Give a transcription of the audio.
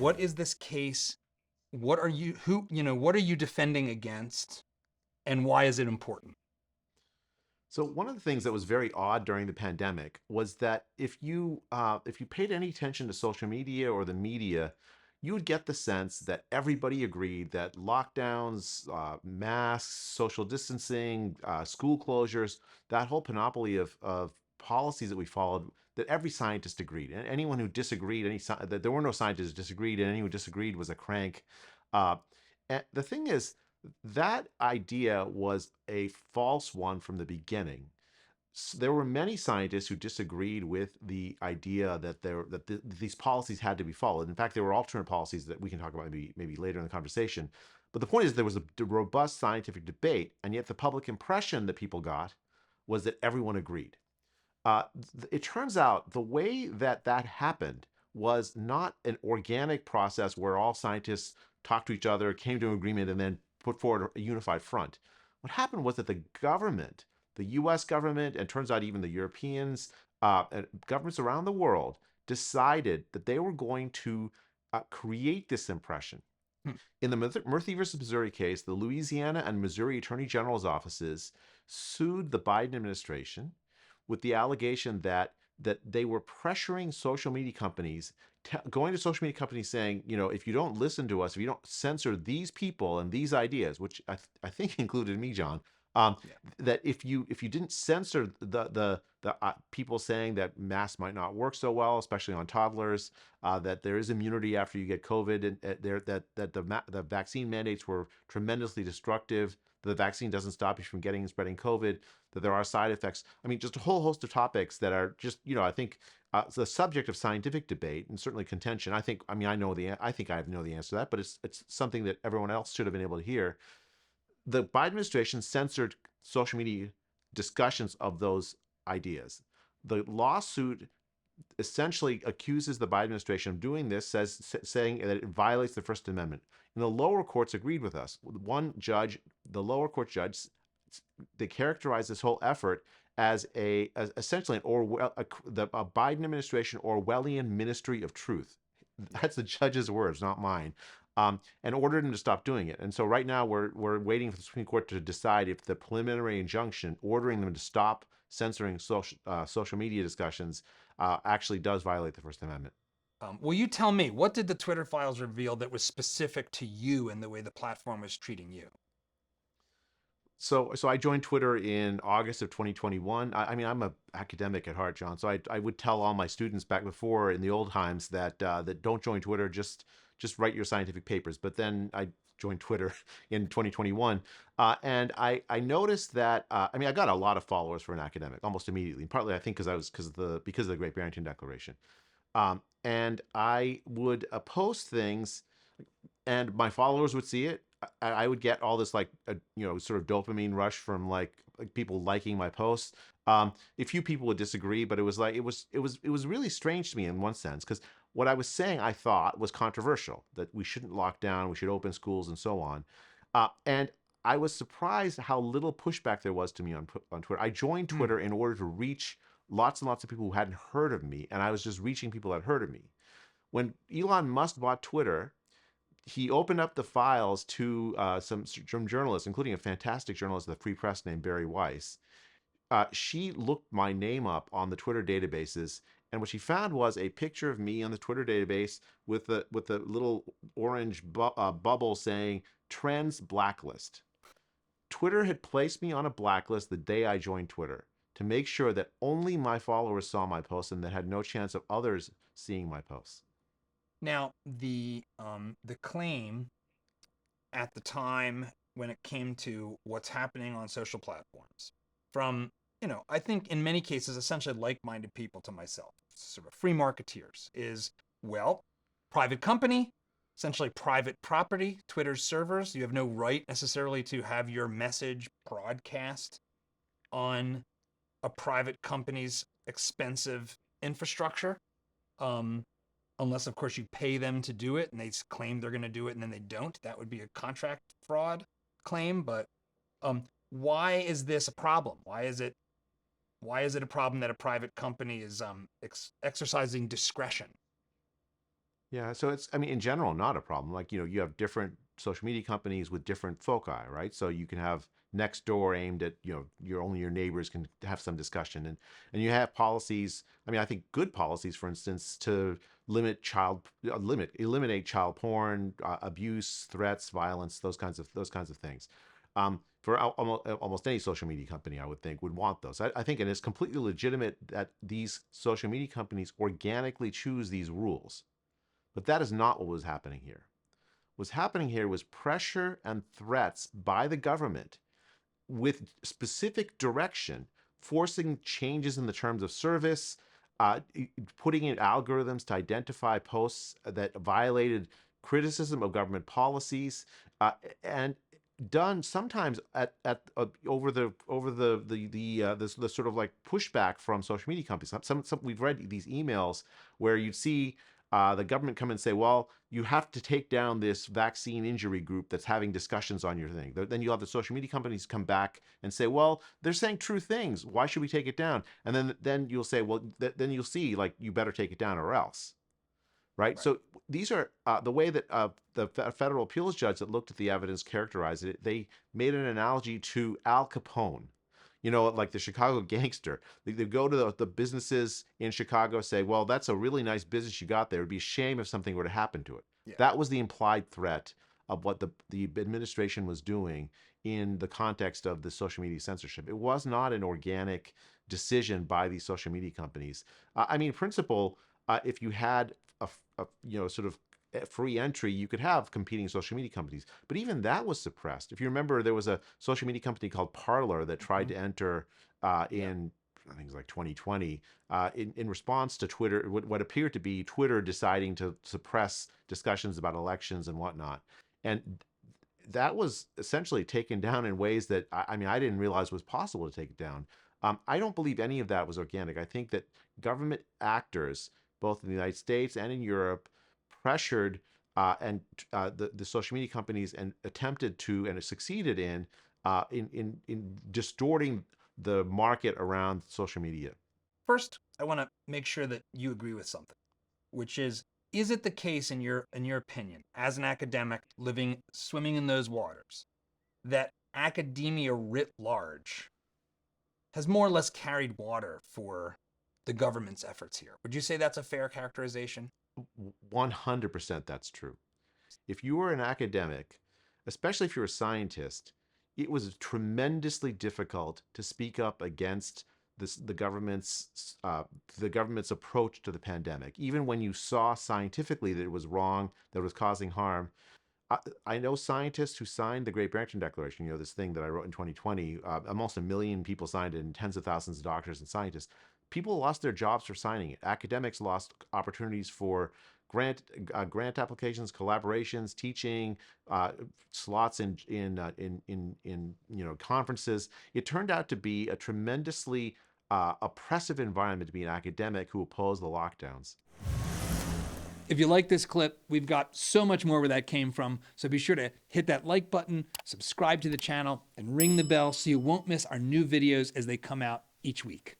What is this case? What are you what are you defending against, and why is it important? So one of the things that was very odd during the pandemic was that if you paid any attention to social media or the media, you would get the sense that everybody agreed that lockdowns, masks, social distancing, school closures, that whole panoply of policies that we followed, that every scientist agreed, and anyone who disagreed, that there were no scientists who disagreed, and anyone who disagreed was a crank. Uh, and the thing is, that idea was a false one from the beginning. There were many scientists who disagreed with the idea that these policies had to be followed. In fact, there were alternate policies that we can talk about maybe later in the conversation. But the point is, there was a robust scientific debate, and yet the public impression that people got was that everyone agreed. It turns out the way that happened was not an organic process where all scientists talked to each other, came to an agreement, and then put forward a unified front. What happened was that the government, the US government, and turns out even the Europeans, and governments around the world, decided that they were going to create this impression. Hmm. In the Murphy versus Missouri case, the Louisiana and Missouri Attorney General's offices sued the Biden administration with the allegation that they were pressuring social media companies, going to social media companies saying, if you don't listen to us, if you don't censor these people and these ideas, which I think included me, John, um, Yeah. that if you didn't censor the people saying that masks might not work so well, especially on toddlers, that there is immunity after you get COVID, and the vaccine mandates were tremendously destructive. The vaccine doesn't stop you from getting and spreading COVID. That there are side effects. I mean, just a whole host of topics that are just, I think, the subject of scientific debate and certainly contention. I think I know the answer to that, but it's something that everyone else should have been able to hear. The Biden administration censored social media discussions of those ideas. The lawsuit essentially accuses the Biden administration of doing this, saying that it violates the First Amendment. And the lower courts agreed with us. One judge, the lower court judge, they characterized this whole effort as essentially a Biden administration Orwellian ministry of truth. Yeah. That's the judge's words, not mine. And ordered him to stop doing it. And so right now we're waiting for the Supreme Court to decide if the preliminary injunction ordering them to stop censoring social media discussions actually does violate the First Amendment. Well, you tell me, what did the Twitter files reveal that was specific to you and the way the platform was treating you? So I joined Twitter in August of 2021. I mean, I'm a academic at heart, John. So I would tell all my students back before in the old times that don't join Twitter, just write your scientific papers. But then I joined Twitter in 2021, and I noticed that I mean, I got a lot of followers for an academic almost immediately. And partly I think because of the Great Barrington Declaration, and I would post things, and my followers would see it. I would get all this sort of dopamine rush from like people liking my posts. A few people would disagree, but it was really strange to me in one sense, because what I was saying I thought was controversial, that we shouldn't lock down, we should open schools and so on, and I was surprised how little pushback there was to me on Twitter. I joined Hmm. Twitter in order to reach lots and lots of people who hadn't heard of me, and I was just reaching people that had heard of me. When Elon Musk bought Twitter, he opened up the files to some journalists, including a fantastic journalist of the Free Press named Barry Weiss. She looked my name up on the Twitter databases, and what she found was a picture of me on the Twitter database with a little orange bubble saying "Trends Blacklist." Twitter had placed me on a blacklist the day I joined Twitter to make sure that only my followers saw my posts and that had no chance of others seeing my posts. Now, the claim at the time when it came to what's happening on social platforms from, I think in many cases essentially like-minded people to myself, sort of free marketeers, is, well, private company, essentially private property, Twitter's servers. You have no right necessarily to have your message broadcast on a private company's expensive infrastructure. Um, Unless of course you pay them to do it and they claim they're going to do it and then they don't. That would be a contract fraud claim. But why is this a problem? Why is it a problem that a private company is exercising discretion? Yeah, so it's, I mean, in general, not a problem. Like, you have different social media companies with different foci, right? So you can have next door aimed at, your neighbors can have some discussion, and you have policies. I mean, I think good policies, for instance, to eliminate child porn, abuse, threats, violence, those kinds of things. For almost any social media company, I would think would want those. I think, and it's completely legitimate that these social media companies organically choose these rules, but that is not what was happening here. What was happening here was pressure and threats by the government with specific direction, forcing changes in the terms of service, uh, putting in algorithms to identify posts that violated criticism of government policies, and done sometimes at over the sort of like pushback from social media companies. Some we've read these emails where you'd see the government come and say, well, you have to take down this vaccine injury group that's having discussions on your thing. Then you'll have the social media companies come back and say, well, they're saying true things. Why should we take it down? And then you'll say, well, then you'll see, like, you better take it down or else. Right. Right. So these are the way that the federal appeals judge that looked at the evidence characterized it. They made an analogy to Al Capone, like the Chicago gangster. They go to the businesses in Chicago, say, well, that's a really nice business you got there. It'd be a shame if something were to happen to it. Yeah. That was the implied threat of what the administration was doing in the context of the social media censorship. It was not an organic decision by these social media companies. I mean, in principle, if you had sort of free entry, you could have competing social media companies. But even that was suppressed. If you remember, there was a social media company called Parler that tried to enter Yeah. in, I think it was like 2020, in response to Twitter, what appeared to be Twitter deciding to suppress discussions about elections and whatnot. And that was essentially taken down in ways that I mean, I didn't realize was possible to take it down. I don't believe any of that was organic. I think that government actors, both in the United States and in Europe, pressured and the social media companies and attempted to and succeeded in distorting the market around social media. First, I want to make sure that you agree with something, which is it the case in your opinion, as an academic living swimming in those waters, that academia writ large has more or less carried water for the government's efforts here? Would you say that's a fair characterization? 100% that's true. If you were an academic, especially if you're a scientist, it was tremendously difficult to speak up against the government's approach to the pandemic, even when you saw scientifically that it was wrong, that it was causing harm. I know scientists who signed the Great Barrington Declaration, this thing that I wrote in 2020. Almost a million people signed it, and tens of thousands of doctors and scientists. People lost their jobs for signing it. Academics lost opportunities for grant applications, collaborations, teaching, slots in conferences. It turned out to be a tremendously oppressive environment to be an academic who opposed the lockdowns. If you like this clip, we've got so much more where that came from. So be sure to hit that like button, subscribe to the channel, and ring the bell so you won't miss our new videos as they come out each week.